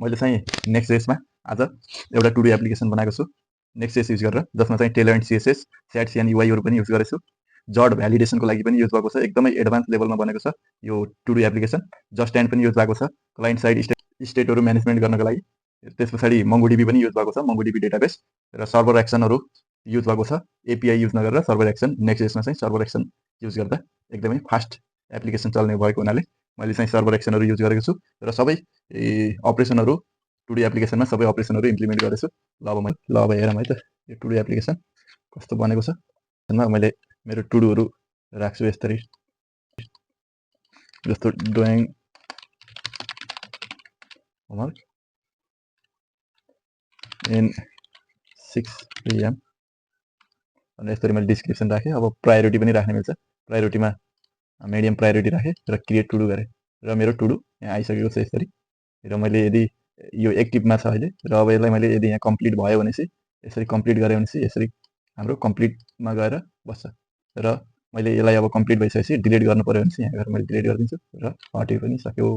मैले चाहिँ नेक्स्ट.js मा आज एउटा टु डु एप्लिकेसन बनाएको छु नेक्स्ट.js युज गरेर, जसमा चाहिँ टेलर एन्ड सीएसएस, स्याट युआईहरु पनि युज गरेछु। जड भ्यालिडेसनको लागि पनि युज भएको छ, एकदमै एडभान्स लेभलमा बनेको छ यो to do application. Just end पनि युज भएको छ क्लाइन्ट साइड स्टेटहरु म्यानेजमेन्ट गर्नको लागि। त्यसपछि MongoDB पनि युज भएको छ, MongoDB डेटाबेस र सर्भर एक्सनहरु युज भएको छ। एपीआई युज नगरेर सर्भर एक्सन, नेक्स्ट.js मा चाहिँ सर्भर एक्सन युज गर्दा एकदमै फास्ट एप्लिकेसन चल्ने भएको हुनाले मैले चाहिँ सर्भर एक्सनहरु युज गरेको छु र सबै अपरेसनहरु टु डु एप्लिकेसनमा सबै अपरेसनहरु इम्प्लिमेन्ट गरेछु। ल अब हेरौँ है त यो टु डु एप्लिकेसन कस्तो बनेको छ। मैले मेरो टु डुहरु राख्छु यसरी, जस्तो डुइङ होमवर्क इन 6 PM अनि यसरी मैले डिस्क्रिप्सन राखेँ। अब प्रायोरिटी पनि राख्न मिल्छ, प्रायोरिटीमा मिडियम प्रायोरिटी राखेँ र क्रिएट टु डु गरेँ र मेरो टु डु यहाँ आइसकेको छ यसरी। र मैले यदि यो एक्टिभमा छ अहिले र अब यसलाई मैले यदि यहाँ कम्प्लिट भयो भनेपछि यसरी कम्प्लिट गरे भनेपछि यसरी हाम्रो कम्प्लिटमा गएर बस्छ। र मैले यसलाई अब कम्प्लिट भइसकेपछि डिलिट गर्नु पर्यो भनेपछि यहाँ गएर मैले डिलिट गरिदिन्छु र हट्यो पनि सक्यो।